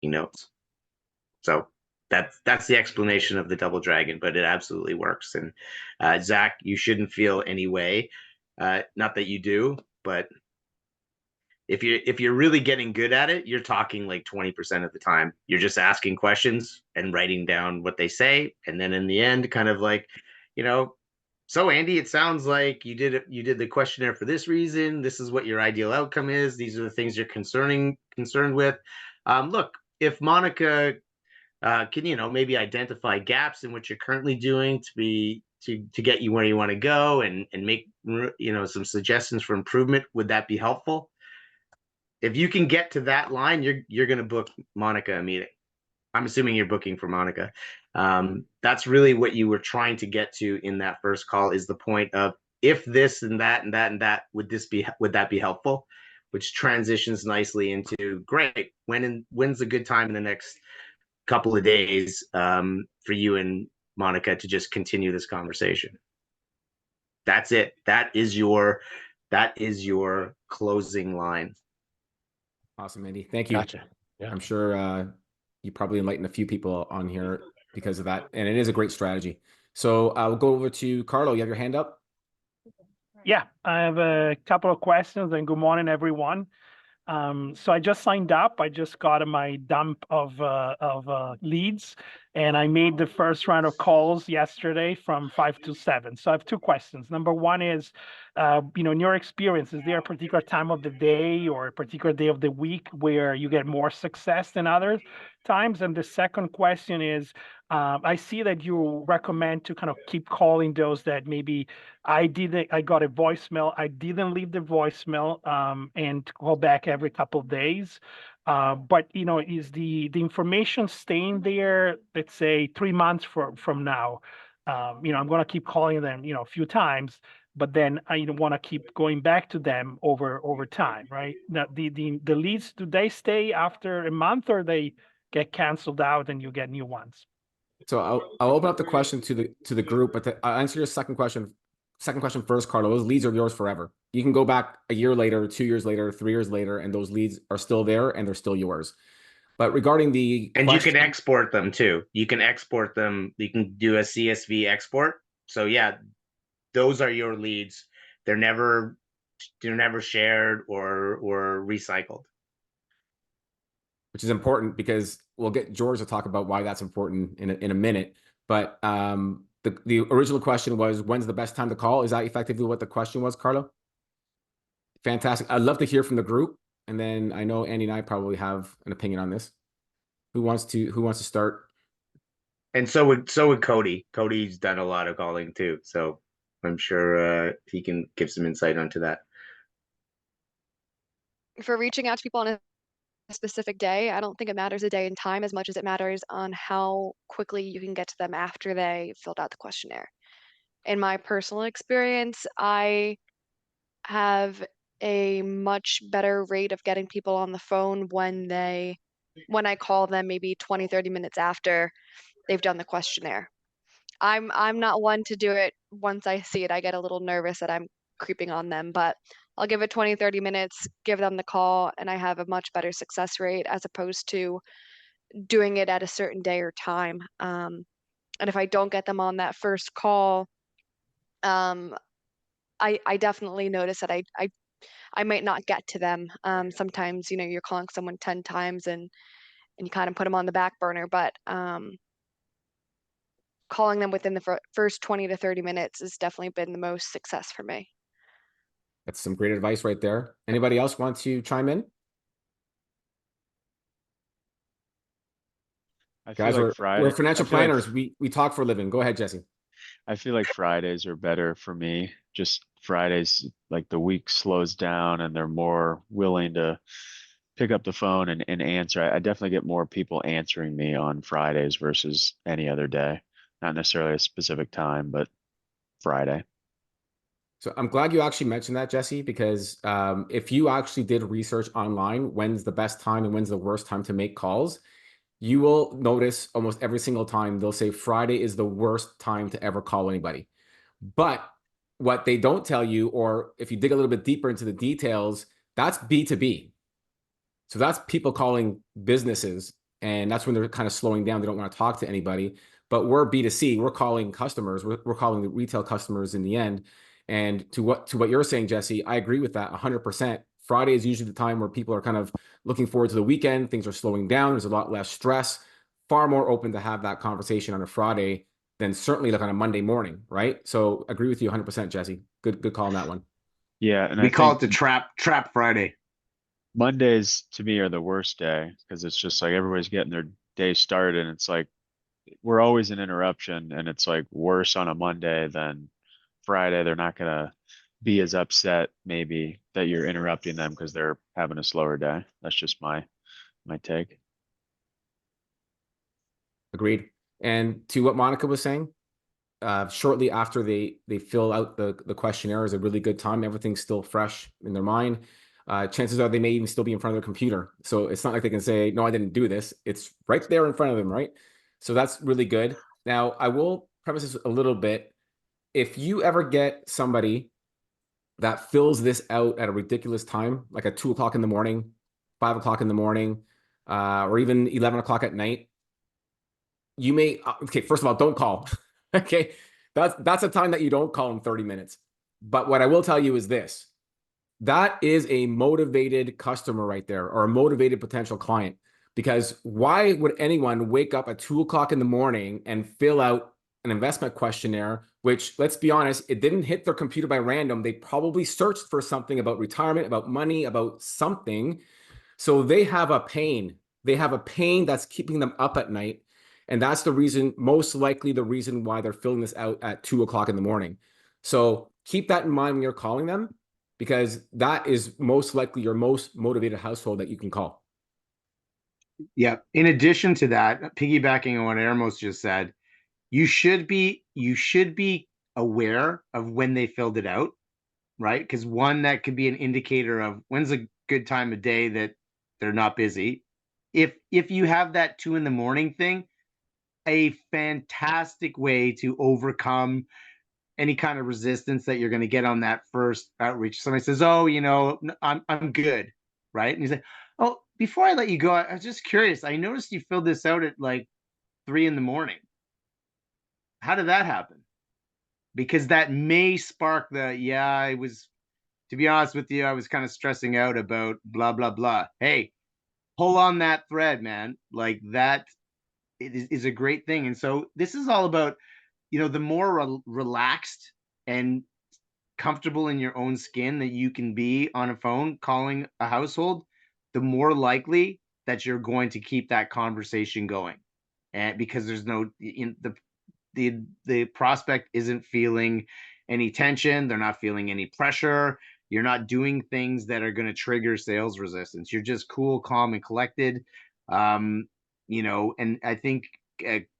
he knows. So that's the explanation of the double dragon, but it absolutely works. And Zach, you shouldn't feel any way. Not that you do, but if you're really getting good at it, you're talking like 20% of the time. You're just asking questions and writing down what they say, and then in the end, kind of like, you know, so Andy, it sounds like you did the questionnaire for this reason. This is what your ideal outcome is. These are the things you're concerned with. Look, if Monica can maybe identify gaps in what you're currently doing to get you where you want to go and make some suggestions for improvement, would that be helpful? If you can get to that line, you're going to book Monica a meeting. I'm assuming you're booking for Monica. That's really what you were trying to get to in that first call, is the point of, if this and that and that and that, would that be helpful? Which transitions nicely into, great, when's a good time in the next couple of days for you and Monica to just continue this conversation. That's it. That is your closing line. Awesome, Andy. Thank you. Gotcha. Yeah. I'm sure you probably enlightened a few people on here because of that. And it is a great strategy. So we'll go over to Carlo. You have your hand up? Yeah, I have a couple of questions, and good morning, everyone. So I just signed up. I just got my dump of leads, and I made the first round of calls yesterday from 5 to 7. So I have two questions. Number one is, in your experience, is there a particular time of the day or a particular day of the week where you get more success than other times? And the second question is, I see that you recommend to kind of keep calling those that maybe I got a voicemail, I didn't leave the voicemail, and call back every couple of days. But is the information staying there, let's say 3 months from now? I'm going to keep calling them, a few times, but then I want to keep going back to them over time, right? Now, the leads, do they stay after a month, or they get canceled out and you get new ones? So I'll open up the question to the group, but I'll answer your second question first, Carlo. Those leads are yours forever. You can go back a year later, 2 years later, 3 years later, and those leads are still there and they're still yours. But regarding the and question, you can export them too. You can export them. You can do a CSV export. So yeah, those are your leads. They're never shared or recycled. Which is important, because we'll get George to talk about why that's important in a minute. But the original question was, when's the best time to call? Is that effectively what the question was, Carlo? Fantastic. I'd love to hear from the group, and then I know Andy and I probably have an opinion on this. Who wants to start? And so would Cody. Cody's done a lot of calling too, so I'm sure he can give some insight onto that. For reaching out to people on a specific day, I don't think it matters a day and time as much as it matters on how quickly you can get to them after they filled out the questionnaire. In my personal experience, I have a much better rate of getting people on the phone when I call them maybe 20, 30 minutes after they've done the questionnaire. I'm not one to do it once I see it. I get a little nervous that I'm creeping on them, but I'll give it 20, 30 minutes, give them the call, and I have a much better success rate as opposed to doing it at a certain day or time. And if I don't get them on that first call, I definitely notice that I might not get to them. Sometimes, you're calling someone 10 times and you kind of put them on the back burner, but calling them within the first 20 to 30 minutes has definitely been the most success for me. That's some great advice right there. Anybody else want to chime in? Guys, like we're financial planners. We talk for a living. Go ahead, Jesse. I feel like Fridays are better for me. Just Fridays, like the week slows down and they're more willing to pick up the phone and answer. I definitely get more people answering me on Fridays versus any other day. Not necessarily a specific time, but Friday. So I'm glad you actually mentioned that, Jesse, because if you actually did research online, when's the best time and when's the worst time to make calls, you will notice almost every single time they'll say Friday is the worst time to ever call anybody. But what they don't tell you, or if you dig a little bit deeper into the details, that's B2B. So that's people calling businesses And that's when they're kind of slowing down. They don't want to talk to anybody. But we're B2C. We're calling customers. We're calling the retail customers in the end. And to what you're saying, Jesse, I agree with that 100%. Friday is usually the time where people are kind of looking forward to the weekend. Things are slowing down. There's a lot less stress. Far more open to have that conversation on a Friday than certainly like on a Monday morning, right? So agree with you 100%, Jesse. Good call on that one. Yeah, and We I call think it the trap Friday. Mondays to me are the worst day because it's just like everybody's getting their day started and it's like we're always an interruption and it's like worse on a Monday than Friday. They're not gonna be as upset maybe that you're interrupting them because they're having a slower day. That's just my take. Agreed. And to what Monica was saying, shortly after they fill out the questionnaire is a really good time. Everything's still fresh in their mind. Chances are they may even still be in front of their computer. So it's not like they can say, no, I didn't do this. It's right there in front of them, right? So that's really good. Now, I will preface this a little bit. If you ever get somebody that fills this out at a ridiculous time, like at 2 o'clock in the morning, 5 o'clock in the morning, or even 11 o'clock at night, you may, okay, first of all, don't call. Okay, that's a time that you don't call in 30 minutes. But what I will tell you is this. That is a motivated customer right there, or a motivated potential client. Because why would anyone wake up at 2 o'clock in the morning and fill out an investment questionnaire, which, let's be honest, it didn't hit their computer by random. They probably searched for something about retirement, about money, about something. So they have a pain. They have a pain that's keeping them up at night. And that's the reason, most likely the reason why they're filling this out at 2 o'clock in the morning. So keep that in mind when you're calling them, because that is most likely your most motivated household that you can call. Yeah. In addition to that, piggybacking on what Ermos just said, you should be aware of when they filled it out, right? Because one, that could be an indicator of when's a good time of day that they're not busy. If you have that 2 a.m. thing, a fantastic way to overcome any kind of resistance that you're going to get on that first outreach. Somebody says, "Oh, I'm good," right? And you say, "Oh, before I let you go, I was just curious. I noticed you filled this out at like 3 a.m. How did that happen?" Because that may spark I was, to be honest with you, I was kind of stressing out about blah blah blah. Hey, pull on that thread, man. Like that is a great thing. And so this is all about, the more relaxed and comfortable in your own skin that you can be on a phone calling a household, the more likely that you're going to keep that conversation going. And because there's the prospect isn't feeling any tension, they're not feeling any pressure, you're not doing things that are going to trigger sales resistance. You're just cool, calm, and collected. And I think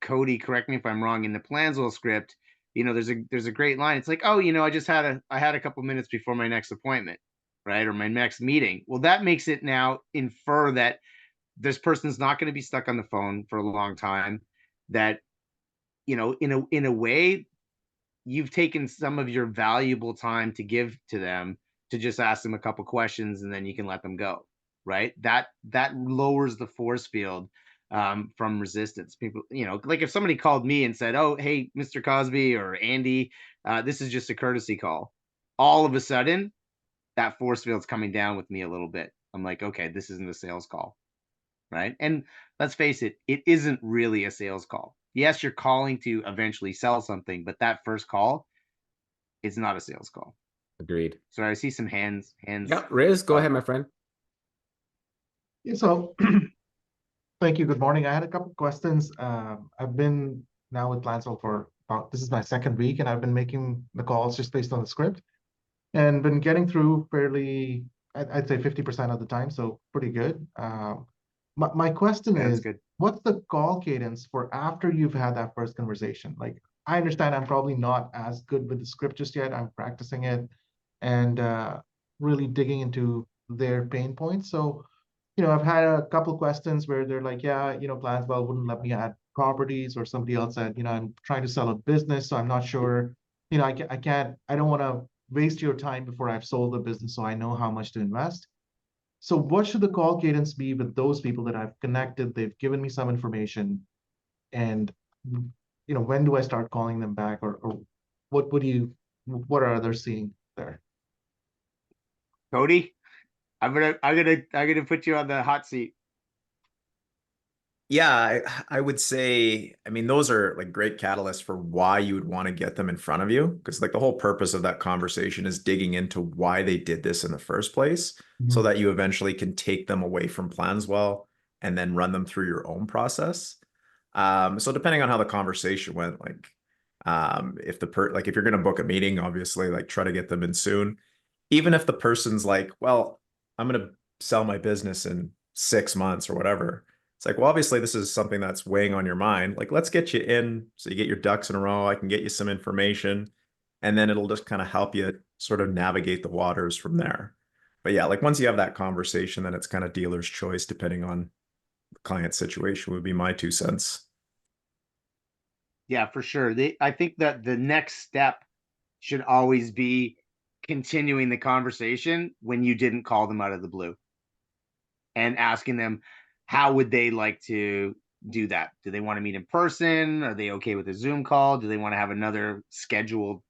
Cody, correct me if I'm wrong, in the Planswell script, there's a great line. It's like, "Oh, I had a couple minutes before my next appointment, right? Or my next meeting." Well, that makes it now infer that this person's not going to be stuck on the phone for a long time, that, in a way, you've taken some of your valuable time to give to them, to just ask them a couple questions and then you can let them go, right? That lowers the force field from resistance. People, like if somebody called me and said, "Oh, hey, Mr. Cosby or Andy, this is just a courtesy call," all of a sudden that force field's coming down with me a little bit. I'm like, okay, this isn't a sales call, right? And let's face it, it isn't really a sales call. Yes, you're calling to eventually sell something, but that first call is not a sales call. Agreed. So I see some hands. Yeah, Riz, go ahead, my friend. Yeah, so thank you. Good morning. I had a couple of questions. I've been now with Planswell for this is my second week, and I've been making the calls just based on the script and been getting through fairly, I'd say 50% of the time, so pretty good. My question That's is, good. what's the call cadence for after you've had that first conversation? Like, I understand I'm probably not as good with the script just yet. I'm practicing it and really digging into their pain points. So, I've had a couple questions where they're like, "Yeah, Planswell wouldn't let me add properties," or somebody else said, "I'm trying to sell a business, so I'm not sure, I don't want to waste your time before I've sold the business, so I know how much to invest." So what should the call cadence be with those people that I've connected? They've given me some information, and when do I start calling them back, or what what are others seeing there? Cody, I'm gonna put you on the hot seat. Yeah, I would say, I mean, those are like great catalysts for why you would want to get them in front of you. Because like the whole purpose of that conversation is digging into why they did this in the first place, so that you eventually can take them away from Planswell and then run them through your own process. So depending on how the conversation went, like if if you're gonna book a meeting, obviously like try to get them in soon. Even if the person's like, well, I'm gonna sell my business in 6 months or whatever. It's like, well, obviously this is something that's weighing on your mind. Like, let's get you in so you get your ducks in a row. I can get you some information, and then it'll just kind of help you sort of navigate the waters from there. But yeah, like once you have that conversation, then it's kind of dealer's choice depending on the client situation would be my 2 cents. Yeah, for sure. I think that the next step should always be continuing the conversation when you didn't call them out of the blue and asking them, how would they like to do that? Do they want to meet in person? Are they okay with a Zoom call? Do they want to have another scheduled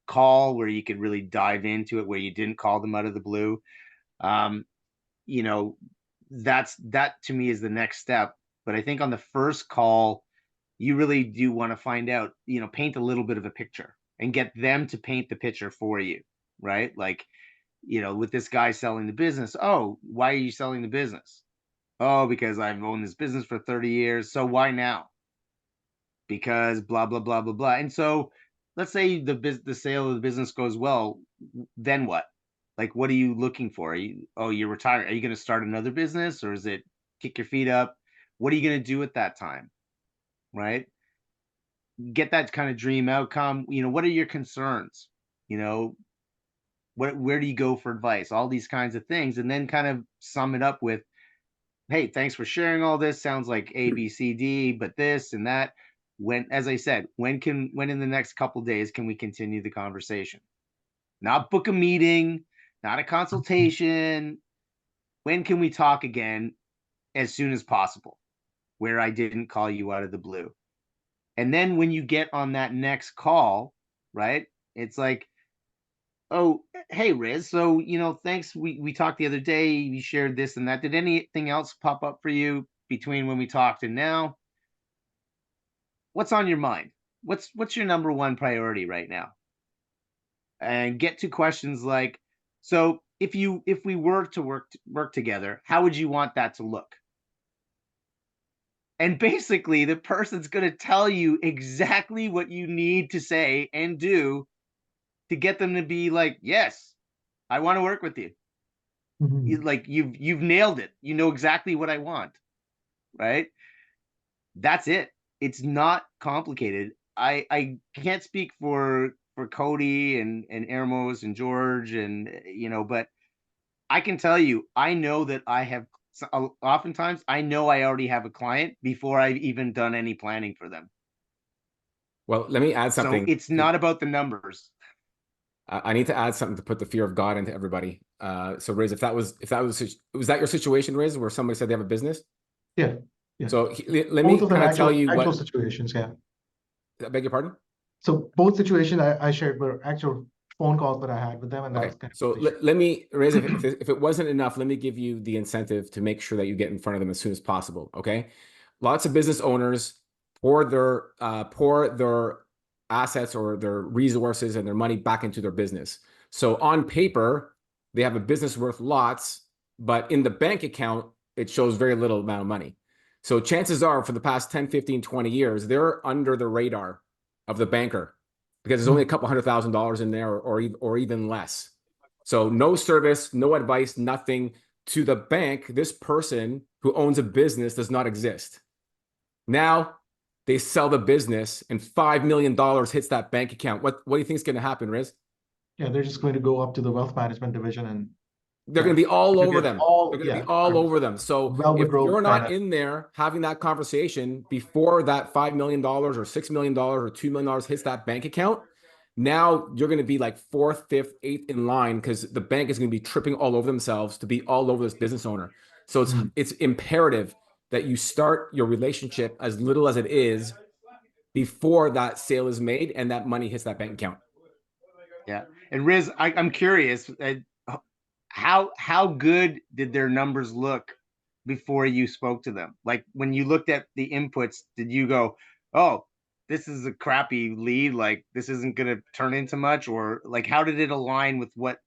call where you could really dive into it, where you didn't call them out of the blue? That to me is the next step. But I think on the first call, you really do want to find out, paint a little bit of a picture and get them to paint the picture for you, right? Like, with this guy selling the business. Oh, why are you selling the business? Oh, because I've owned this business for 30 years. So why now? Because blah, blah, blah, blah, blah. And so let's say the sale of the business goes well, then what? Like, what are you looking for? You're retired. Are you going to start another business, or is it kick your feet up? What are you going to do at that time? Right? Get that kind of dream outcome. What are your concerns? Where do you go for advice? All these kinds of things. And then kind of sum it up with, hey, thanks for sharing all this. Sounds like A, B, C, D, but this and that. As I said, when in the next couple days can we continue the conversation? Not book a meeting, not a consultation. When can we talk again? As soon as possible, where I didn't call you out of the blue. And then when you get on that next call, right? It's like, oh, hey, Riz. So, thanks. We talked the other day. You shared this and that. Did anything else pop up for you between when we talked and now? What's on your mind? What's your number one priority right now? And get to questions like, so if we were to work together, how would you want that to look? And basically, the person's going to tell you exactly what you need to say and do to get them to be like, yes, I want to work with you. Like you've nailed it. You know exactly what I want, right? That's it. It's not complicated. I can't speak for Cody and Ermos and George and but I can tell you, I know that I have oftentimes I know I already have a client before I've even done any planning for them. Well, let me add something. So it's not about the numbers. I need to add something to put the fear of God into everybody. So Riz, was that your situation, Riz, where somebody said they have a business? Yeah. So let me kind of tell you actual situations. Yeah. I beg your pardon? So both situations I shared were actual phone calls that I had with them, and okay. So let me, Riz, if it wasn't enough, let me give you the incentive to make sure that you get in front of them as soon as possible. Okay. Lots of business owners pour their assets or their resources and their money back into their business. So on paper, they have a business worth lots, but in the bank account, it shows very little amount of money. So chances are for the past 10, 15, 20 years, they're under the radar of the banker because there's only a couple $100,000 in there or even less. So no service, no advice, nothing to the bank. This person who owns a business does not exist. Now they sell the business and $5 million hits that bank account. What do you think is going to happen, Riz? Yeah, they're just going to go up to the wealth management division and they're going to be all over them. They're going to be all over them. So if you're not in there having that conversation before that $5 million or $6 million or $2 million hits that bank account, Now you're going to be like 4th, 5th, 8th in line because the bank is going to be tripping all over themselves to be all over this business owner. So it's imperative that you start your relationship as little as it is before that sale is made and that money hits that bank account. Yeah. And Riz, I'm curious, how good did their numbers look before you spoke to them? Like when you looked at the inputs, did you go, oh, this is a crappy lead, like this isn't going to turn into much? Or like, how did it align with what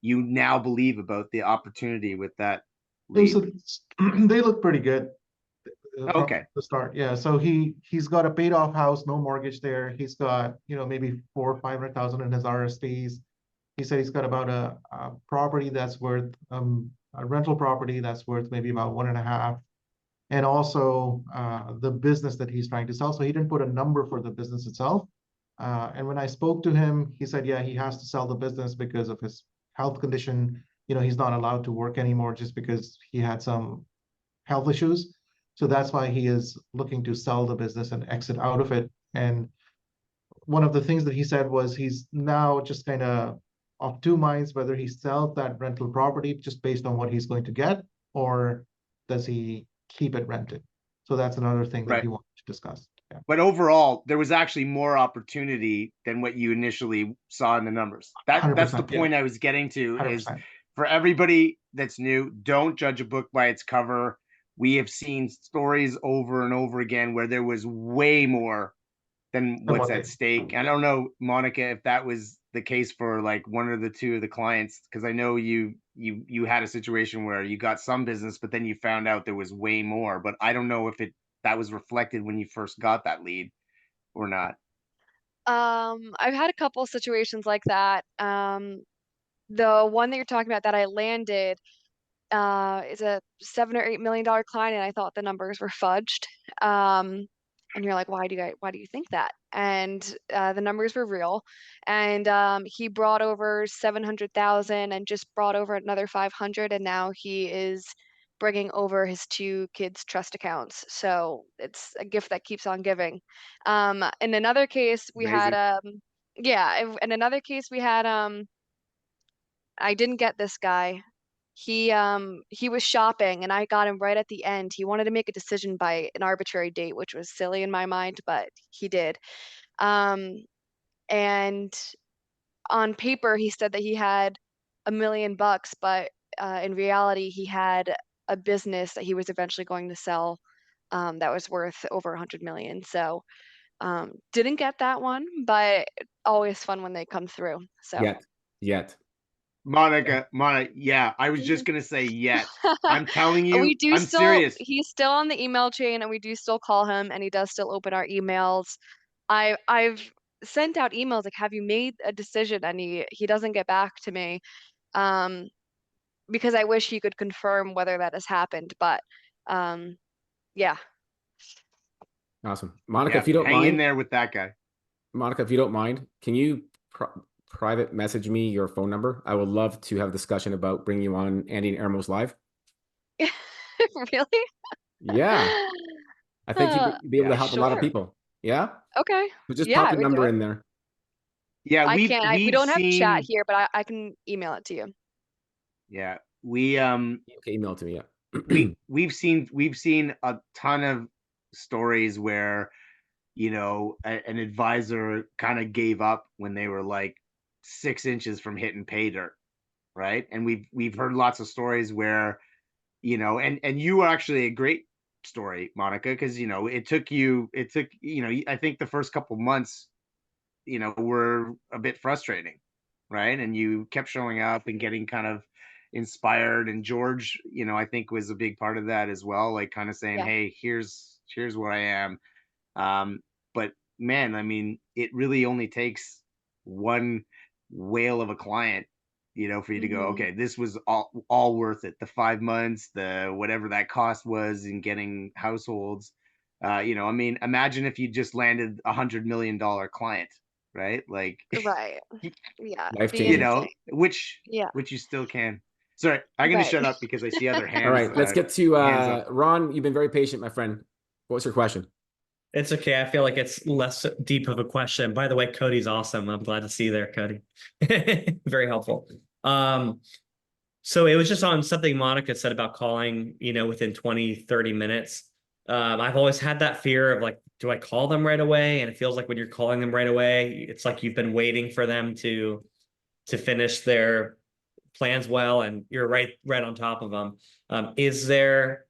you now believe about the opportunity with that lead? So they look pretty good. From Okay. the start, yeah. So he's got a paid off house, no mortgage there. He's got, you know, maybe 400,000 or 500,000 in his RSPs. He said he's got about a property that's worth a rental property that's worth maybe about 1.5, and also the business that he's trying to sell. So he didn't put a number for the business itself. And when I spoke to him, he said, yeah, he has to sell the business because of his health condition. You know, he's not allowed to work anymore just because he had some health issues. So that's why he is looking to sell the business and exit out of it. And one of the things that he said was he's now just kind of two minds whether he sells that rental property just based on what he's going to get, or does he keep it rented. So that's another thing that Right. he wanted to discuss. Yeah. But overall, there was actually more opportunity than what you initially saw in the numbers. That's the 100%, yeah. point I was getting to, is 100%. for everybody that's new, don't judge a book by its cover. We have seen stories over and over again where there was way more than what's at stake. I don't know, Monica, if that was the case for like one or the two of the clients, because I know you had a situation where you got some business, but then you found out there was way more. But I don't know if that was reflected when you first got that lead or not. I've had a couple situations like that. The one that you're talking about that I landed is a $7 or $8 million client, and I thought the numbers were fudged. And you're like, why do you think that? And the numbers were real. And he brought over 700,000 and just brought over another 500, and now he is bringing over his 2 kids' trust accounts. So it's a gift that keeps on giving. In another case, we had in another case we had I didn't get this guy. He was shopping and I got him right at the end. He wanted to make a decision by an arbitrary date, which was silly in my mind, but he did. And on paper he said that he had $1 million, but in reality he had a business that he was eventually going to sell that was worth over 100 million. So didn't get that one, but always fun when they come through. So Yet. Monica, yeah, I was just gonna say yet. I'm telling you, I'm serious. He's still on the email chain, and we do still call him, and he does still open our emails. I've sent out emails like, have you made a decision? And he doesn't get back to me. Because I wish he could confirm whether that has happened, but yeah. Awesome. Monica, Yeah, if you don't hang in mind, there with that guy. Monica, if you don't mind, can you private message me your phone number? I would love to have a discussion about bringing you on Andy and Ermos Live. Really? Yeah. I think you'd be able to help a lot of Sure. people. Yeah? Okay. So just Yeah, pop I your would do number it. in there. Yeah, We we've don't have chat seen. here, but I can email it to you. Yeah, we Okay, email it to me, yeah. we've seen a ton of stories where, you know, an advisor kind of gave up when they were like 6 inches from hitting pay dirt, right? And we've heard lots of stories where, you know, and you were actually a great story, Monica, because you know it took you know, I think the first couple months, you know, were a bit frustrating, right? And you kept showing up and getting kind of inspired, and George, you know, I think was a big part of that as well, like kind of saying, Yeah. hey, here's where I am. But man, I mean, it really only takes one whale of a client, you know, for you to go, okay, this was all worth it. The 5 months, the whatever that cost was in getting households. You know, I mean, imagine if you just landed $100 million client, right? Like, Right. Yeah. Life Be you changing. know, insane. which Yeah. you still can. Sorry, I'm gonna Right. shut up because I see other hands. All right, let's get to hands up. Ron. You've been very patient, my friend. What's your question? It's okay. I feel like it's less deep of a question. By the way, Cody's awesome. I'm glad to see you there, Cody. Very helpful. So it was just on something Monica said about calling, within 20, 30 minutes. I've always had that fear of like, do I call them right away? And it feels like when you're calling them right away, it's like you've been waiting for them to finish their plans well, and you're right on top of them. Is there,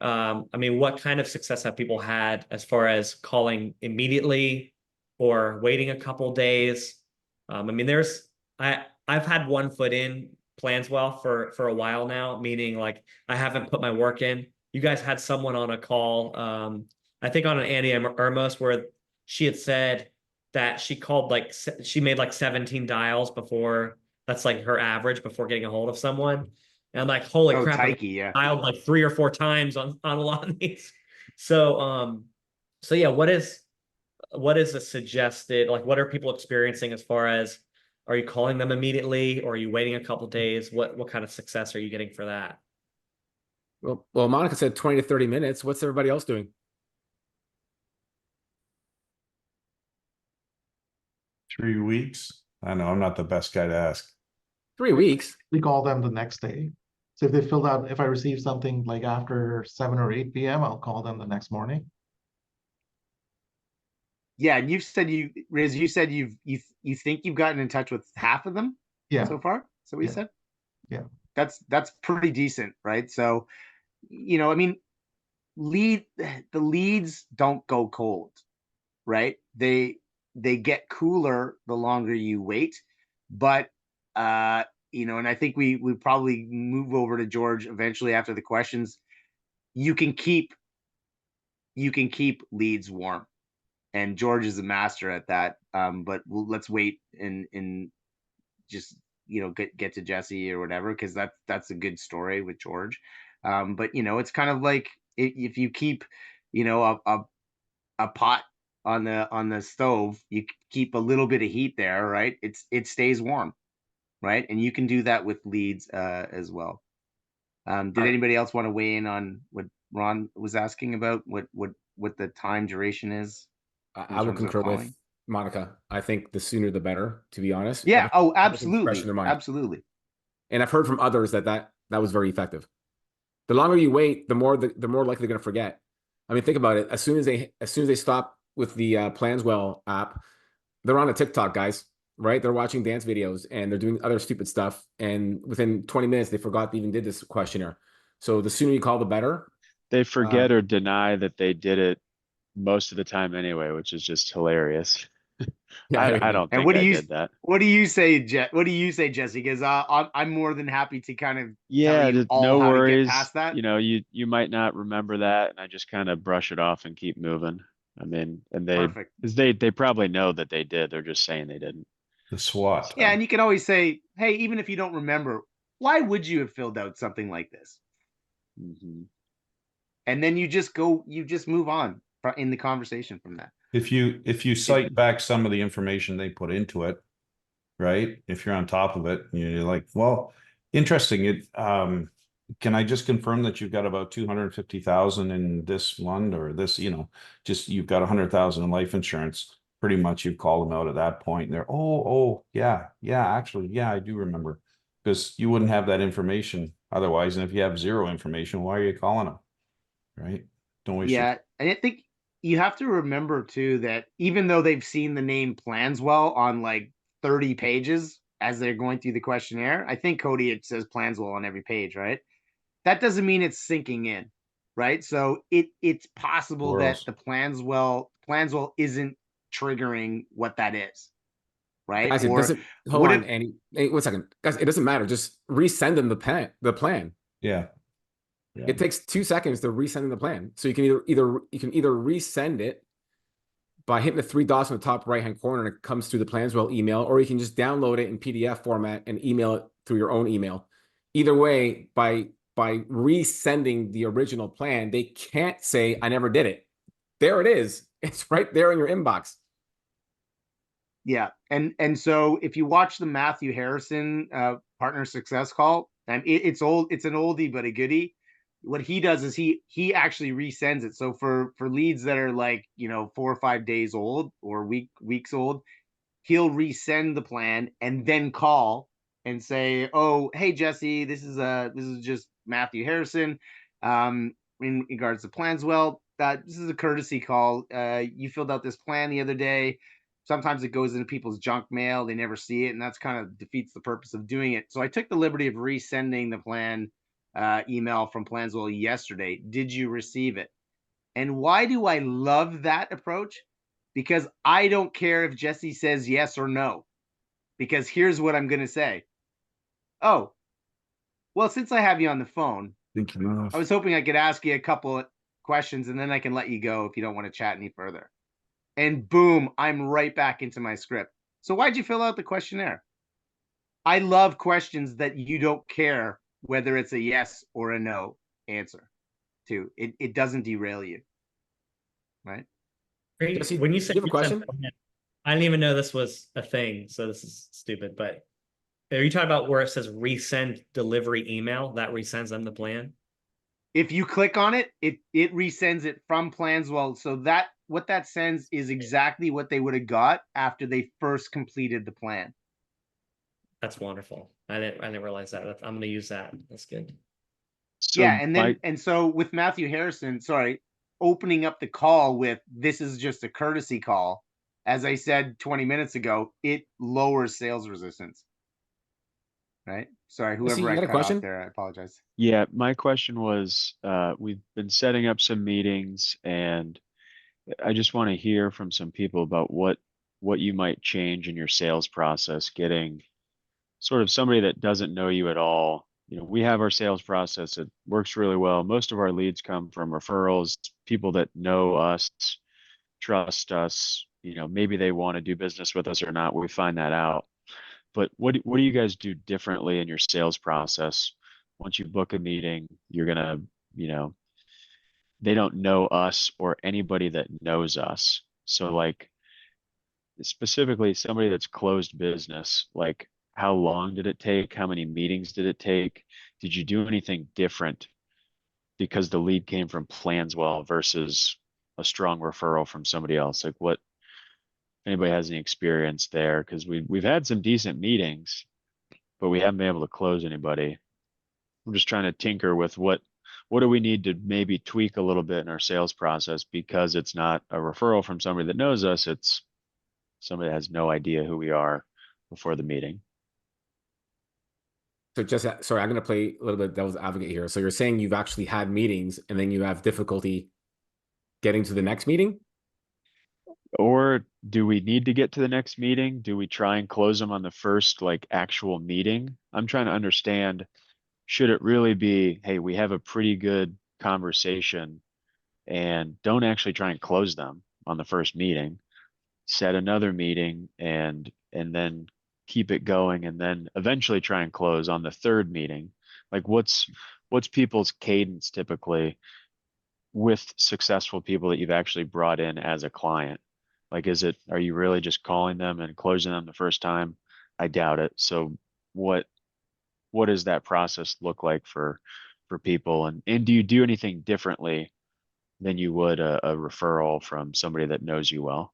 what kind of success have people had as far as calling immediately or waiting a couple days? I've had one foot in plans well for a while now, meaning like I haven't put my work in. You guys had someone on a call, I think on an Andy Ermos, where she had said that she called she made like 17 dials before, that's like her average before getting a hold of someone. And I'm like, holy Oh, crap, Taiki, yeah. I dialed like 3 or 4 times on a lot of these. So yeah, what is a suggested, like what are people experiencing as far as, are you calling them immediately or are you waiting a couple days? What kind of success are you getting for that? Well, Monica said 20 to 30 minutes. What's everybody else doing? Three weeks. I know I'm not the best guy to ask. 3 weeks. We call them the next day. So if they filled out, if I receive something like after 7 or 8 p.m., I'll call them the next morning. Yeah, and Riz, you said you think you've gotten in touch with half of them Yeah. so far? So we Yeah. said? Yeah. That's pretty decent, right? So, the leads don't go cold, right? They get cooler the longer you wait. But and I think we probably move over to George eventually after the questions. You can keep leads warm. And George is a master at that. But let's wait and just get to Jesse or whatever, because that's a good story with George. But it's kind of like if you keep a pot on the stove, you keep a little bit of heat there, right? It stays warm, right? And you can do that with leads as well. Did anybody else want to weigh in on what Ron was asking about? What the time duration is? I would concur with Monica. I think the sooner the better, to be honest. Yeah. Oh, Fresh absolutely. in their mind. Absolutely. And I've heard from others that was very effective. The longer you wait, the more likely they're going to forget. I mean, think about it. As soon as they stop with the Planswell app, they're on a TikTok, guys, right? They're watching dance videos and they're doing other stupid stuff. And within 20 minutes, they forgot they even did this questionnaire. So the sooner you call, the better. They forget or deny that they did it most of the time anyway, which is just hilarious. Yeah, I don't And think I did that. What do you say, Jesse? Because I'm more than happy to kind of Yeah, tell you all no how worries. to get past that. You might not remember that, and I just kind of brush it off and keep moving. I mean, and Perfect. they probably know that they did. They're just saying they didn't. The SWAT. Yeah, and you can always say, hey, even if you don't remember, why would you have filled out something like this? Mm-hmm. And then you just move on in the conversation from that. If you cite back some of the information they put into it, right? If you're on top of it, you're like, well, interesting. Can I just confirm that you've got about 250,000 in this one or this, just you've got 100,000 in life insurance. Pretty much you call them out at that point and they're, yeah, actually, yeah, I do remember, because you wouldn't have that information otherwise. And if you have zero information, why are you calling them? Right? Don't waste Yeah, and I think you have to remember too that even though they've seen the name Planswell on like 30 pages as they're going through the questionnaire, I think, Cody, it says Planswell on every page, right? That doesn't mean it's sinking in, right? So it's possible that the Planswell isn't triggering what that is, right? Guys, Or hold on, Andy. Hey, 1 second. Guys, it doesn't matter. Just resend them the plan. Yeah. It takes 2 seconds to resend them the plan. So you can either resend it by hitting the 3 dots in the top right-hand corner and it comes through the Planswell email, or you can just download it in PDF format and email it through your own email. Either way, by resending the original plan, they can't say, I never did it. There it is. It's right there in your inbox. Yeah. And so if you watch the Matthew Harrison partner success call, and it's an oldie but a goodie. what he does is he actually resends it. So for leads that are like, 4 or 5 days old or weeks old, he'll resend the plan and then call and say, "Oh, hey Jesse, this is just Matthew Harrison. In regards to Planswell, this is a courtesy call. You filled out this plan the other day. Sometimes it goes into people's junk mail. They never see it, and that's kind of defeats the purpose of doing it. So I took the liberty of resending the plan email from Planswell yesterday. Did you receive it? And why do I love that approach? Because I don't care if Jesse says yes or no. Because here's what I'm going to say. Oh, well, since I have you on the phone, I was hoping I could ask you a couple of questions and then I can let you go if you don't want to chat any further. And boom, I'm right back into my script. So why'd you fill out the questionnaire? I love questions that you don't care whether it's a yes or a no answer to. It doesn't derail you. Right? Great. Jesse, When you do said you have a resend question? plan, I didn't even know this was a thing, so this is stupid, but are you talking about where it says resend delivery email that resends them the plan? If you click on it, it resends it from Planswell. So that what that sends is exactly what they would have got after they first completed the plan. That's wonderful. I didn't realize that. I'm going to use that. That's good. So Yeah, and then Mike, and so with Matthew Harrison, sorry, opening up the call with this is just a courtesy call. As I said 20 minutes ago, it lowers sales resistance. Right? Sorry, Jesse, whoever you I got a cut off question? there, I apologize. yeah, my question was, we've been setting up some meetings and I just want to hear from some people about what you might change in your sales process, getting sort of somebody that doesn't know you at all. We have our sales process. It works really well. Most of our leads come from referrals, people that know us, trust us. Maybe they want to do business with us or not. We find that out. But what do you guys do differently in your sales process? Once you book a meeting, you're gonna, they don't know us or anybody that knows us. So like specifically somebody that's closed business, like how long did it take? How many meetings did it take? Did you do anything different because the lead came from Planswell versus a strong referral from somebody else? Like what, if anybody has any experience there? Because we've had some decent meetings, but we haven't been able to close anybody. I'm just trying to tinker with what do we need to maybe tweak a little bit in our sales process because it's not a referral from somebody that knows us. It's somebody that has no idea who we are before the meeting. So just sorry, I'm going to play a little bit devil's advocate here. So you're saying you've actually had meetings and then you have difficulty getting to the next meeting? Or do we need to get to the next meeting? Do we try and close them on the first like actual meeting? I'm trying to understand, should it really be, hey, we have a pretty good conversation and don't actually try and close them on the first meeting, set another meeting and then keep it going and then eventually try and close on the third meeting? Like what's people's cadence typically with successful people that you've actually brought in as a client? Like, are you really just calling them and closing them the first time? I doubt it. So what does that process look like for people? And do you do anything differently than you would a referral from somebody that knows you well?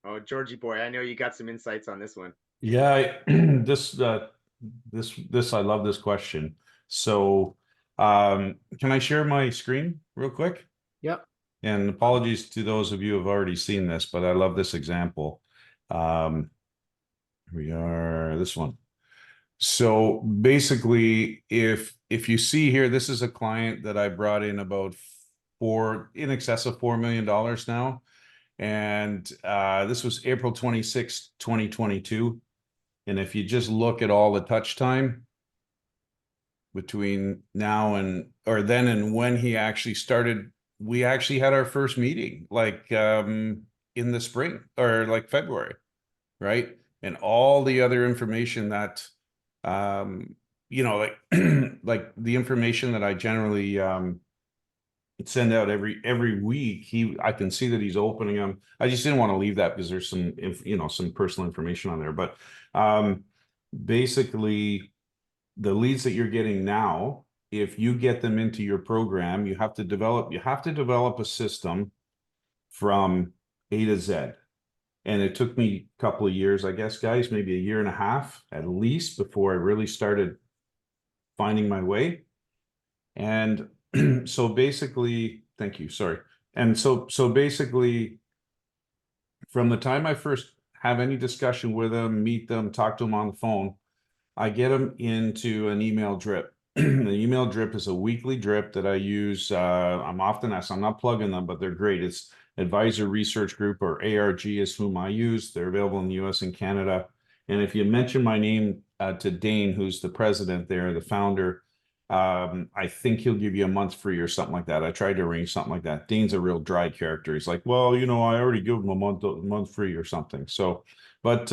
Oh, Georgie boy, I know you got some insights on this one. Yeah, this I love this question. So, can I share my screen real quick? Yep. And apologies to those of you who have already seen this, but I love this example. We are this one. So basically, if you see here, this is a client that I brought in about in excess of $4 million now. And this was April 26, 2022. And if you just look at all the touch time between now and when he actually started, we actually had our first meeting like in the spring or like February, right? And all the other information that like like the information that I generally send out every week, I can see that he's opening them. I just didn't want to leave that because there's some some personal information on there, but basically the leads that you're getting now if you get them into your program, you have to develop a system from A to Z. And it took me a couple of years, I guess, guys, maybe a year and a half at least before I really started finding my way. And so basically, thank you, sorry. And so basically, from the time I first have any discussion with them, meet them, talk to them on the phone, I get them into an email drip. The email drip is a weekly drip that I use. I'm often asked, I'm not plugging them, but they're great. It's Advisor Research Group, or ARG is whom I use. They're available in the US and Canada. And if you mention my name to Dane, who's the president there, the founder, I think he'll give you a month free or something like that. I tried to arrange something like that. Dane's a real dry character. He's like, well, you know, I already give him a month free or something. So, but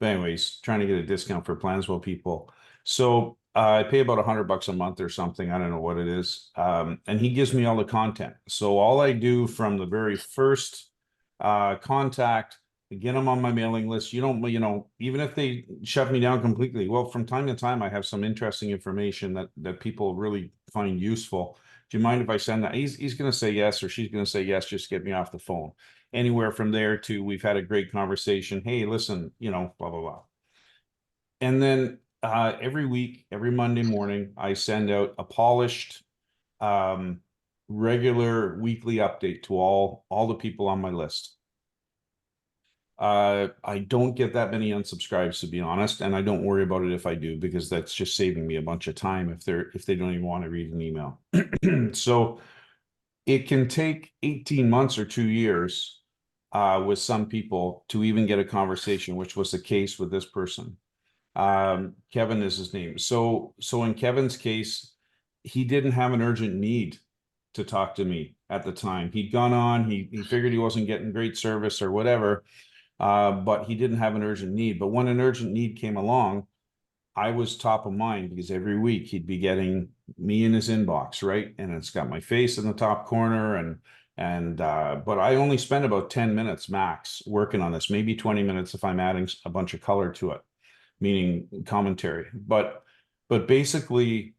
anyways, trying to get a discount for Planswell people. So I pay about $100 a month or something. I don't know what it is. And he gives me all the content. So all I do from the very first contact, get them on my mailing list. You don't, you know, even if they shut me down completely, well, from time to time, I have some interesting information that people really find useful. Do you mind if I send that? He's going to say yes, or she's going to say yes. Just get me off the phone. Anywhere from there to, we've had a great conversation. Hey, listen, you know, blah, blah, blah. And then every week, every Monday morning, I send out a polished, regular weekly update to all the people on my list. I don't get that many unsubscribes, to be honest, and I don't worry about it if I do, because that's just saving me a bunch of time if they don't even want to read an email. So it can take 18 months or 2 years with some people to even get a conversation, which was the case with this person. Kevin is his name. So in Kevin's case, he didn't have an urgent need to talk to me at the time. He'd gone on, he figured he wasn't getting great service or whatever, but he didn't have an urgent need. But when an urgent need came along, I was top of mind, because every week he'd be getting me in his inbox, right? And it's got my face in the top corner, but I only spend about 10 minutes max working on this, maybe 20 minutes if I'm adding a bunch of color to it, meaning commentary. But basically,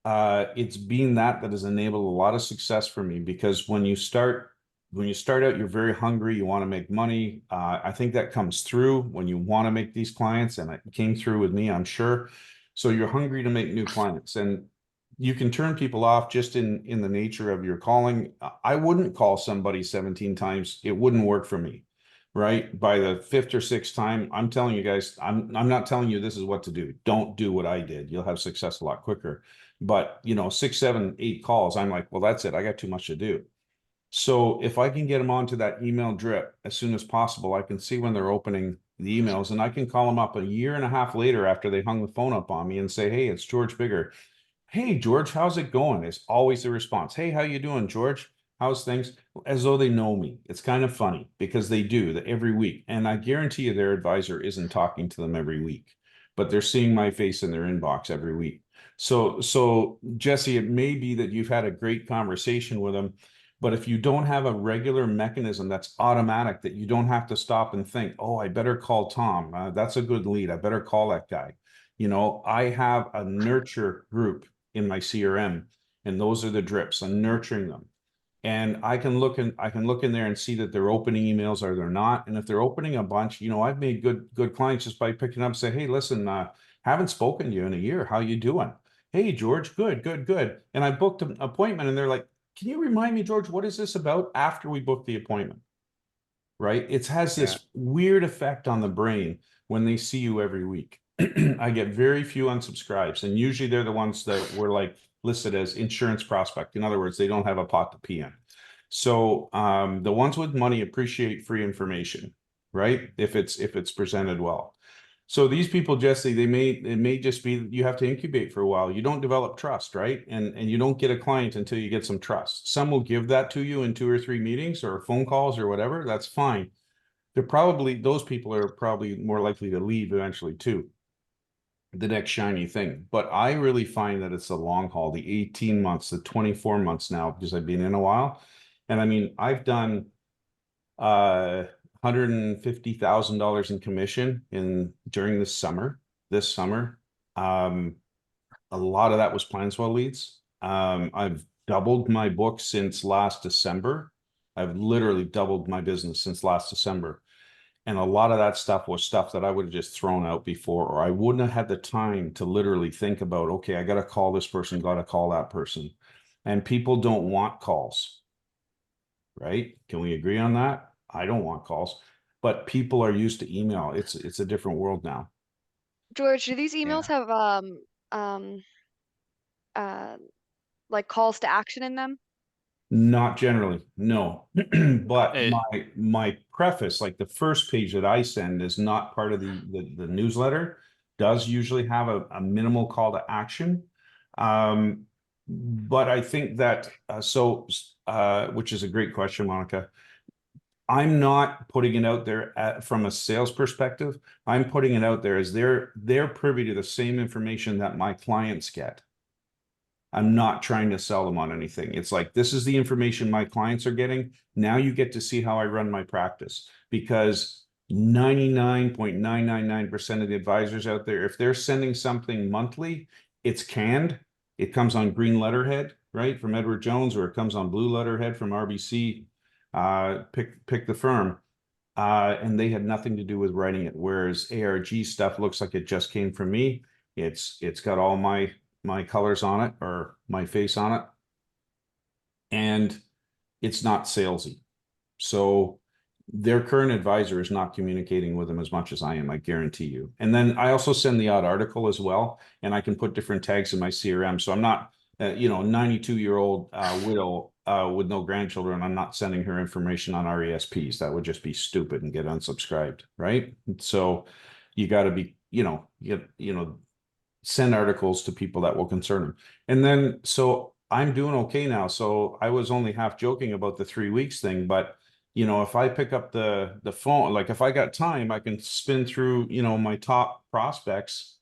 it's been that has enabled a lot of success for me, because when you start out, you're very hungry, you want to make money. I think that comes through when you want to make these clients, and it came through with me, I'm sure. So you're hungry to make new clients, and you can turn people off just in the nature of your calling. I wouldn't call somebody 17 times. It wouldn't work for me, right? By the 5th or 6th time, I'm telling you guys, I'm not telling you this is what to do. Don't do what I did. You'll have success a lot quicker. But, you know, 6, 7, 8 calls, I'm like, well, that's it. I got too much to do. So if I can get them onto that email drip as soon as possible, I can see when they're opening the emails, and I can call them up a year and a half later after they hung the phone up on me and say, hey, it's George Biggar. Hey, George, how's it going? It's always the response. Hey, how you doing, George? How's things? As though they know me. It's kind of funny, because they do that every week. And I guarantee you their advisor isn't talking to them every week, but they're seeing my face in their inbox every week. So Jesse, it may be that you've had a great conversation with them, but if you don't have a regular mechanism that's automatic, that you don't have to stop and think, oh, I better call Tom. That's a good lead. I better call that guy. You know, I have a nurture group in my CRM, and those are the drips. I'm nurturing them. And I can look in there and see that they're opening emails or they're not. And if they're opening a bunch, you know, I've made good clients just by picking up and say, hey, listen, haven't spoken to you in a year. How you doing? Hey, George, good. And I booked an appointment, and they're like, can you remind me, George, what is this about, after we booked the appointment? Right? It has this weird effect on the brain when they see you every week. I get very few unsubscribes, and usually they're the ones that were like listed as insurance prospect. In other words, they don't have a pot to pee in. So the ones with money appreciate free information, right? If it's presented well. So these people, Jesse, it may just be that you have to incubate for a while. You don't develop trust, right? And you don't get a client until you get some trust. Some will give that to you in 2 or 3 meetings or phone calls or whatever. That's fine. Those people are probably more likely to leave eventually too. The next shiny thing. But I really find that it's the long haul, the 18 months, the 24 months now, because I've been in a while. And I mean, I've done $150,000 in commission during this summer. a lot of that was Planswell leads. I've doubled my book since last December. I've literally doubled my business since last December. And a lot of that stuff was stuff that I would have just thrown out before, or I wouldn't have had the time to literally think about, okay, I got to call this person, got to call that person. And people don't want calls, right? Can we agree on that? I don't want calls, but people are used to email. It's a different world now. George, do these emails have um like calls to action in them? Not generally, no. But Eh. my preface, like the first page that I send is not part of the newsletter, does usually have a minimal call to action. But I think that which is a great question, Monica. I'm not putting it out there from a sales perspective. I'm putting it out there as they're privy to the same information that my clients get. I'm not trying to sell them on anything. It's like, this is the information my clients are getting. Now you get to see how I run my practice, because 99.999% of the advisors out there, if they're sending something monthly, it's canned. It comes on green letterhead, right, from Edward Jones, or it comes on blue letterhead from RBC. Pick the firm. And they had nothing to do with writing it. Whereas ARG stuff looks like it just came from me. It's got all my colors on it, or my face on it, and it's not salesy. So their current advisor is not communicating with them as much as I am, I guarantee you. And then I also send the odd article as well, and I can put different tags in my CRM. So I'm not 92-year-old widow with no grandchildren. I'm not sending her information on RESPs. That would just be stupid and get unsubscribed, right? So you got to be, send articles to people that will concern them. And then, so I'm doing okay now. So I was only half joking about the 3 weeks thing, but if I pick up the phone, like if I got time, I can spin through, my top prospects,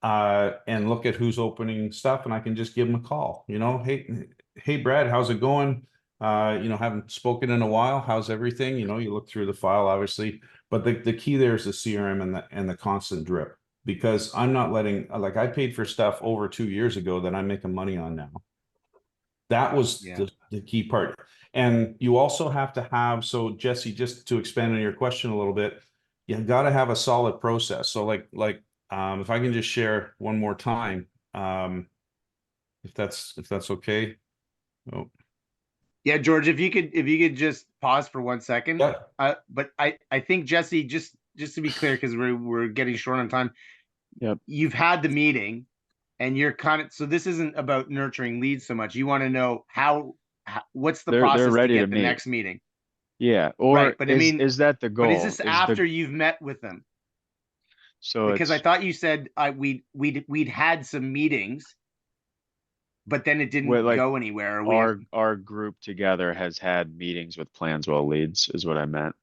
and look at who's opening stuff, and I can just give them a call, hey, Brad, how's it going? Haven't spoken in a while. How's everything? You look through the file, obviously, but the key there is the CRM and the constant drip. Because I'm not letting, like, I paid for stuff over 2 years ago that I'm making money on now. That was the key part. And you also have to have, so Jesse, just to expand on your question a little bit, you got to have a solid process. So if I can just share one more time, if that's okay. Oh. Yeah, George, if you could just pause for 1 second. Yeah. But I think, Jesse, just to be clear, because we're getting short on time. Yep. You've had the meeting, and you're so this isn't about nurturing leads so much. You want to know what's the process they're ready to to get the meet. next meeting. Yeah. Or Right, but is that the goal? But is this after you've met with them? So because I thought you said we'd had some meetings, but then it didn't go anywhere. Our group together has had meetings with Planswell leads, is what I meant.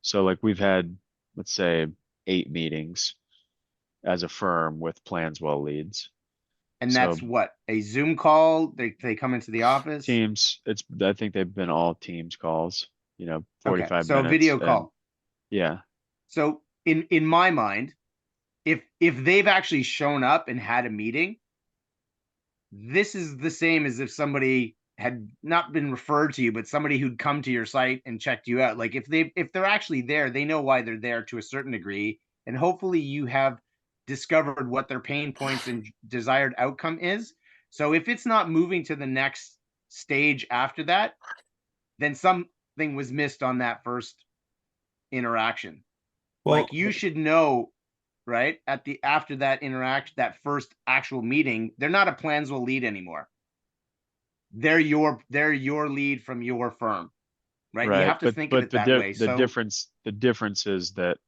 So we've had, let's say, 8 meetings as a firm with Planswell leads. And that's what, a Zoom call? They come into the office? Teams. I think they've been all Teams calls, 45 minutes. So a video call. Yeah. So in my mind, if they've actually shown up and had a meeting, this is the same as if somebody had not been referred to you, but somebody who'd come to your site and checked you out. Like if they're actually there, they know why they're there to a certain degree. And hopefully you have discovered what their pain points and desired outcome is. So if it's not moving to the next stage after that, then something was missed on that first interaction. Well, you should know, right? After that interaction, that first actual meeting, they're not a Planswell lead anymore. They're your lead from your firm, right? You have to think of it that way. The difference is that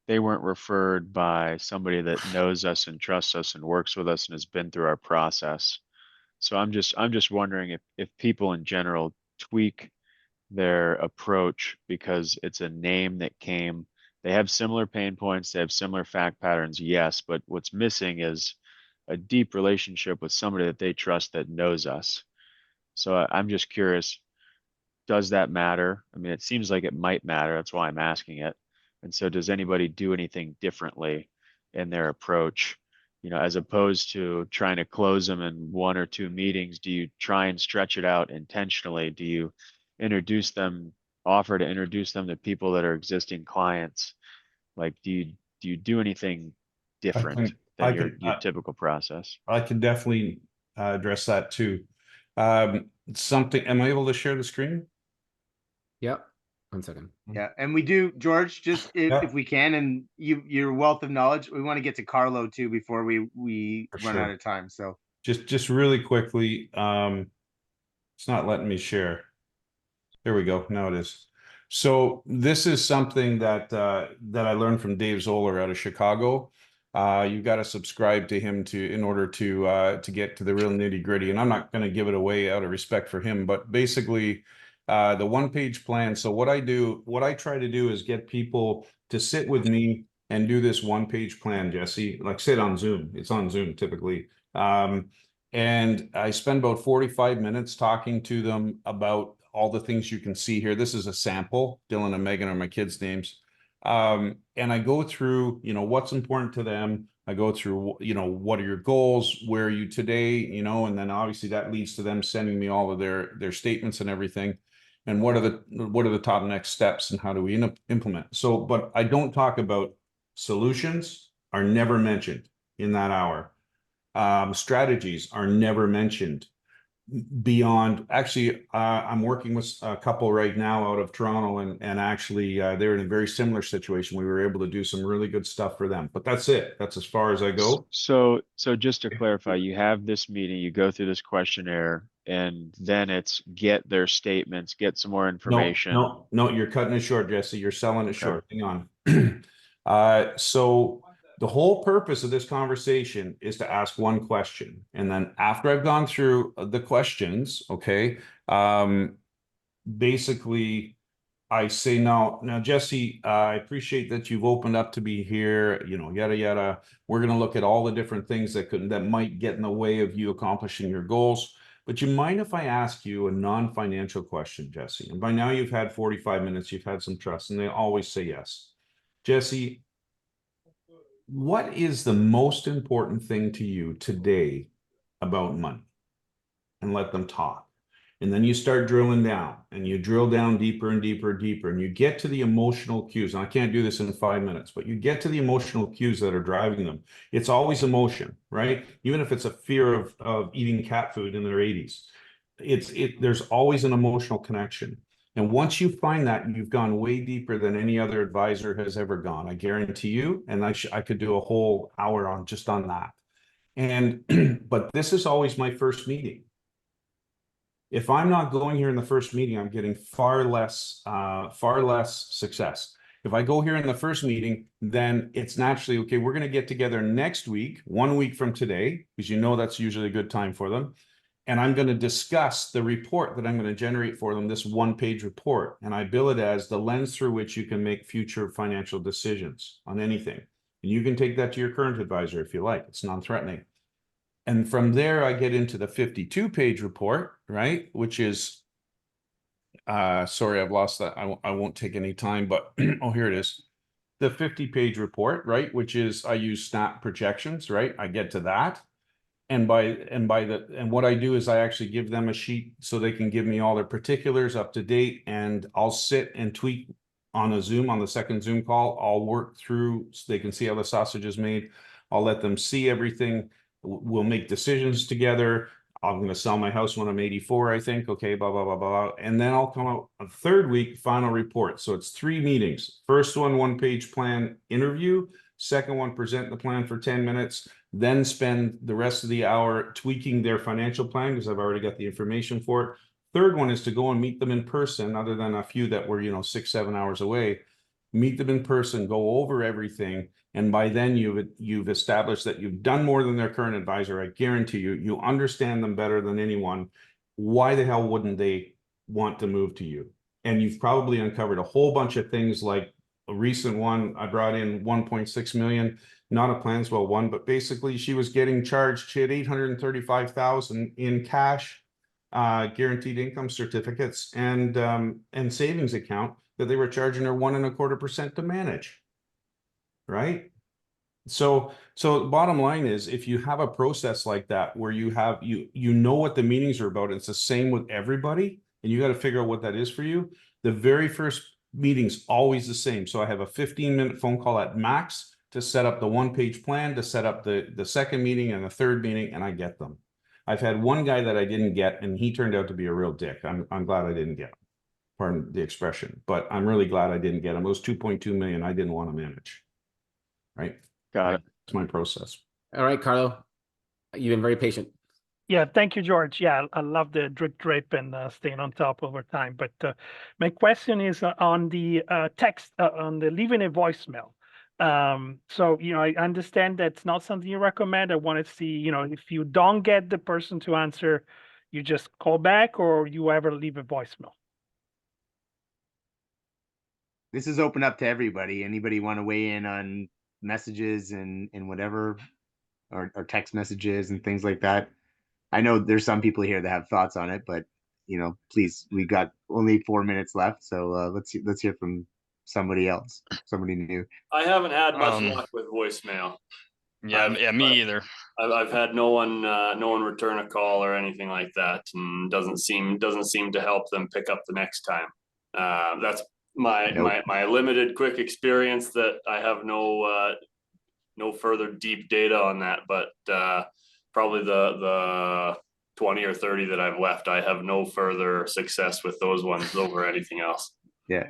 they weren't referred by somebody that knows us and trusts us and works with us and has been through our process. So I'm just wondering if people in general tweak their approach because it's a name that came. They have similar pain points. They have similar fact patterns. Yes, but what's missing is a deep relationship with somebody that they trust that knows us. So I'm just curious, does that matter? I mean, it seems like it might matter. That's why I'm asking it. And so does anybody do anything differently in their approach You know, as opposed to trying to close them in 1 or 2 meetings, do you try and stretch it out intentionally? Do you introduce them, offer to introduce them to people that are existing clients? Like, do you do anything different than your typical process? I can definitely address that too. Something, am I able to share the screen? Yep. 1 second. Yeah, and we do, George, just Yeah. if we can, and your wealth of knowledge, we want to get to Carlo too before we For run sure. out of time. So Just really quickly, it's not letting me share. There we go. Now it is. So this is something that that I learned from Dave Zoller out of Chicago. You got to subscribe to him in order to get to the real nitty gritty. And I'm not going to give it away out of respect for him, but basically, the 1-page plan. So what I try to do is get people to sit with me and do this 1-page plan, Jesse. Like sit on Zoom. It's on Zoom typically. And I spend about 45 minutes talking to them about all the things you can see here. This is a sample. Dylan and Megan are my kids' names. And I go through, you know, what's important to them. I go through, you know, what are your goals? Where are you today? You know, and then obviously that leads to them sending me all of their statements and everything. And what are the top next steps and how do we implement? So, but I don't talk about solutions are never mentioned in that hour. Strategies are never mentioned beyond. Actually, I'm working with a couple right now out of Toronto, and actually they're in a very similar situation. We were able to do some really good stuff for them, but that's it. That's as far as I go. So just to clarify, you have this meeting, you go through this questionnaire, and then it's get their statements, get some more information. No, you're cutting it short, Jesse. You're selling it Okay. short. Hang on. So the whole purpose of this conversation is to ask one question. And then after I've gone through the questions, okay, basically I say, now, Jesse, I appreciate that you've opened up to be here, you know, yada, yada. We're going to look at all the different things that might get in the way of you accomplishing your goals. But you mind if I ask you a non-financial question, Jesse? And by now you've had 45 minutes, you've had some trust, and they always say yes. Jesse, what is the most important thing to you today about money? And let them talk. And then you start drilling down, and you drill down deeper and deeper and deeper, and you get to the emotional cues. And I can't do this in 5 minutes, but you get to the emotional cues that are driving them. It's always emotion, right? Even if it's a fear of eating cat food in their 80s, there's always an emotional connection. And once you find that, you've gone way deeper than any other advisor has ever gone. I guarantee you. And I could do a whole hour on that. And but this is always my first meeting. If I'm not going here in the first meeting, I'm getting far less success. If I go here in the first meeting, then it's naturally, okay, we're going to get together next week, 1 week from today, because you know that's usually a good time for them. And I'm going to discuss the report that I'm going to generate for them, this 1-page report. And I bill it as the lens through which you can make future financial decisions on anything. And you can take that to your current advisor if you like. It's non-threatening. And from there, I get into the 52-page report, right? Which is, sorry, I've lost that. I won't take any time, but oh, here it is. The 50-page report, right? Which is, I use snap projections, right? I get to that. And what I do is I actually give them a sheet so they can give me all their particulars up to date, and I'll sit and tweak on a Zoom, on the second Zoom call. I'll work through so they can see how the sausage is made. I'll let them see everything. We'll make decisions together. I'm going to sell my house when I'm 84, I think. Okay, blah, blah, blah, blah. And then I'll come out a third week, final report. So it's 3 meetings. First one, 1-page plan interview. Second one, present the plan for 10 minutes. Then spend the rest of the hour tweaking their financial plan because I've already got the information for it. Third one is to go and meet them in person, other than a few that were, 6-7 hours away. Meet them in person, go over everything. And by then you've established that you've done more than their current advisor. I guarantee you understand them better than anyone. Why the hell wouldn't they want to move to you? And you've probably uncovered a whole bunch of things, like a recent one. I brought in 1.6 million, not a Planswell one, but basically she was getting charged. She had 835,000 in cash, guaranteed income certificates, and savings account that they were charging her 1.25% to manage. Right? So the bottom line is, if you have a process like that where you have you know what the meetings are about, it's the same with everybody, and you got to figure out what that is for you. The very first meeting's always the same. So I have a 15-minute phone call at max to set up the one-page plan, to set up the second meeting and the third meeting, and I get them. I've had one guy that I didn't get, and he turned out to be a real dick. I'm glad I didn't get him. Pardon the expression, but I'm really glad I didn't get him. It was 2.2 million I didn't want to manage. Right? Got it. It's my process. All right, Carlo, you've been very patient. Yeah, thank you, George. Yeah, I love the drip and staying on top over time. But my question is on the text, on the leaving a voicemail. So, I understand that's not something you recommend. I want to see, if you don't get the person to answer, you just call back, or you ever leave a voicemail. This is open up to everybody. Anybody want to weigh in on messages and whatever, or text messages and things like that? I know there's some people here that have thoughts on it, but please, we got only 4 minutes left, so let's hear from somebody else, somebody new. I haven't had much luck with voicemail. Yeah, me either. I've had no one return a call or anything like that, and doesn't seem to help them pick up the next time. That's my limited quick experience. That I have no further deep data on that, but probably the 20 or 30 that I've left, I have no further success with those ones over anything else. Yeah.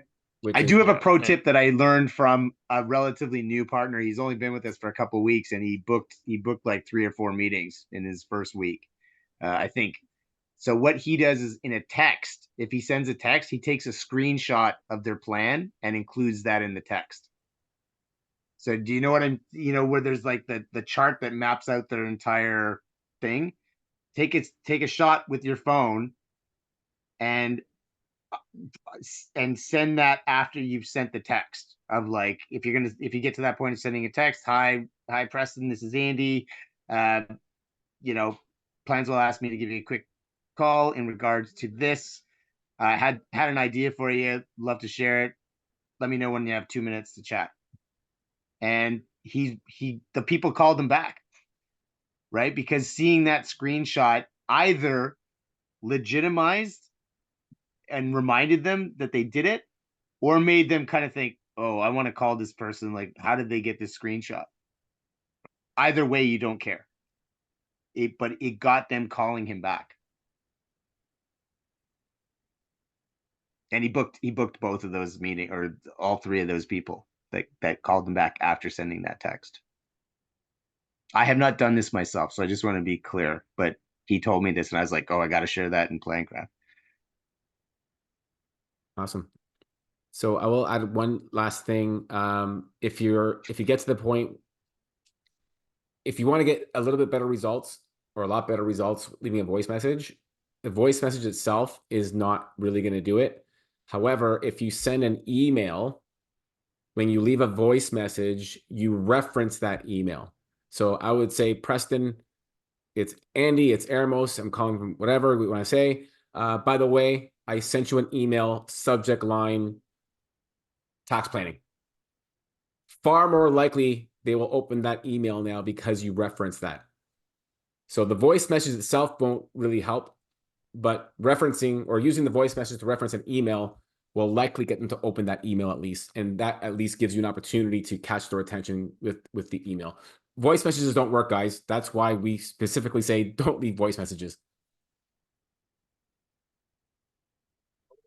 I do have a pro tip that I learned from a relatively new partner. He's only been with us for a couple of weeks, and he booked like 3 or 4 meetings in his first week, I think. So what he does is, in a text, if he sends a text, he takes a screenshot of their plan and includes that in the text. So do you know what where there's like the chart that maps out their entire thing? Take a shot with your phone and send that after you've sent the text of, like, if you get to that point of sending a text, hi Preston, this is Andy. Plans will ask me to give you a quick call in regards to this. Had an idea for you, love to share it. Let me know when you have 2 minutes to chat. And the people called him back, right? Because seeing that screenshot either legitimized and reminded them that they did it, or made them kind of think, oh, I want to call this person. Like, how did they get this screenshot? Either way, you don't care. But it got them calling him back. And he booked both of those meetings, or all 3 of those people that called him back after sending that text. I have not done this myself, so I just want to be clear, but he told me this and I was like, oh, I got to share that in PlanCraft. Awesome. So I will add one last thing. If you get to the point, if you want to get a little bit better results, or a lot better results, leaving a voice message, the voice message itself is not really going to do it. However, if you send an email, when you leave a voice message, you reference that email. So I would say, Preston, it's Andy, it's Eremos, I'm calling from whatever we want to say. By the way, I sent you an email, subject line, tax planning. Far more likely they will open that email now because you reference that. So the voice message itself won't really help, but referencing or using the voice message to reference an email will likely get them to open that email at least. And that at least gives you an opportunity to catch their attention with the email. Voice messages don't work, guys. That's why we specifically say don't leave voice messages.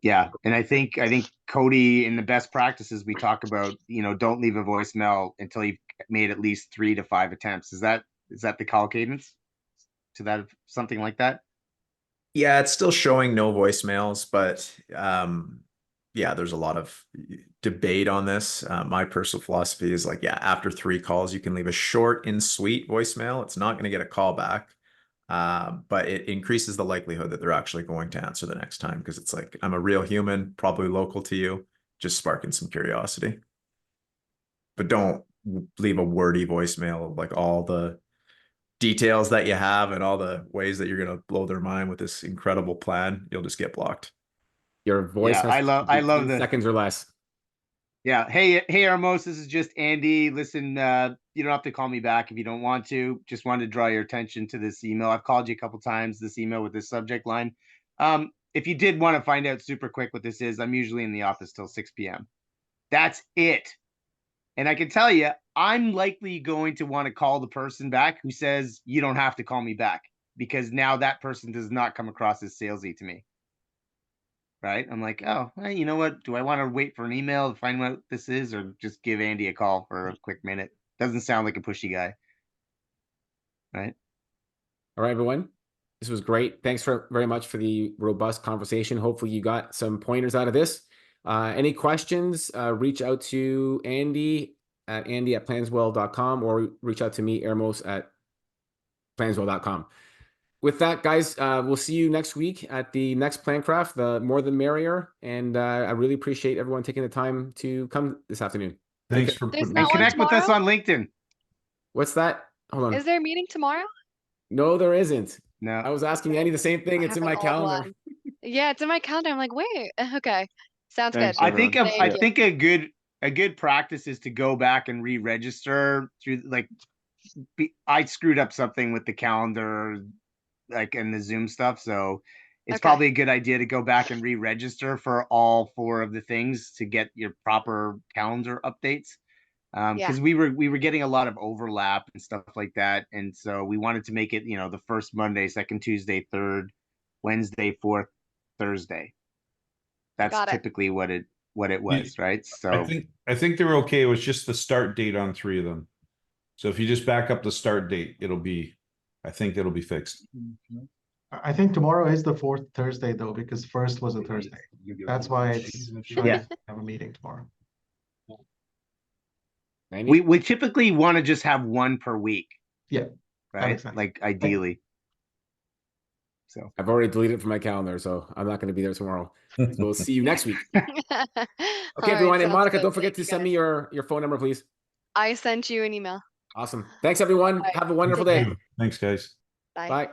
Yeah, and I think Cody, in the best practices, we talk about, don't leave a voicemail until you've made at least 3 to 5 attempts. Is that the call cadence to that, something like that? Yeah, it's still showing no voicemails, but yeah, there's a lot of debate on this. My personal philosophy is like, yeah, after 3 calls, you can leave a short and sweet voicemail. It's not going to get a call back. But it increases the likelihood that they're actually going to answer the next time, because it's like, I'm a real human, probably local to you, just sparking some curiosity. But don't leave a wordy voicemail of like all the details that you have and all the ways that you're going to blow their mind with this incredible plan. You'll just get blocked. Your voice. Yeah, I love 10 seconds or less. Yeah. Hey, Armos, this is just Andy. Listen, you don't have to call me back if you don't want to. Just wanted to draw your attention to this email. I've called you a couple times, this email with this subject line. If you did want to find out super quick what this is, I'm usually in the office till 6 p.m. That's it. And I can tell you, I'm likely going to want to call the person back who says, you don't have to call me back, because now that person does not come across as salesy to me. Right? I'm like, oh, well, you know what? Do I want to wait for an email to find what this is, or just give Andy a call for a quick minute? Doesn't sound like a pushy guy. Right? All right, everyone. This was great. Thanks very much for the robust conversation. Hopefully you got some pointers out of this. Any questions, reach out to Andy at planswell.com or reach out to me, Ermos, at planswell.com. With that, guys, we'll see you next week at the next PlanCraft, the more the merrier. And I really appreciate everyone taking the time to come this afternoon. Thanks for There's putting not And one connect with us tomorrow? on LinkedIn. What's that? Hold on. Is there a meeting tomorrow? No, there isn't. I No. was asking Andy the same thing. I It's have in an my old calendar. one. Yeah, it's in my calendar. I'm like, wait, okay. Sounds Thanks, good. I think everyone. I Thank you. think a good practice is to go back and re-register through, like, I screwed up something with the calendar, like in the Zoom stuff. So it's Okay. probably a good idea to go back and re-register for all 4 of the things to get your proper calendar updates. Yeah. Because we were getting a lot of overlap and stuff like that. And so we wanted to make it, the first Monday, second Tuesday, third Wednesday, fourth Thursday. That's Got it. typically what it was, right? So I think they're okay. It was just the start date on 3 of them. So if you just back up the start date, I think it'll be fixed. I think tomorrow is the 4th Thursday though, because first was a Thursday. That's why it's showing Yeah. have a meeting tomorrow. we typically want to just have one per week. Yeah, Right. makes sense. Like ideally. So I've already deleted it from my calendar, so I'm not going to be there tomorrow. So we'll see you next week. Okay, everyone. And Monica, don't forget to send me your phone number, please. I sent you an email. Awesome. Thanks, everyone. Bye. Have a wonderful Take day. care. Thanks, guys. Bye. Bye.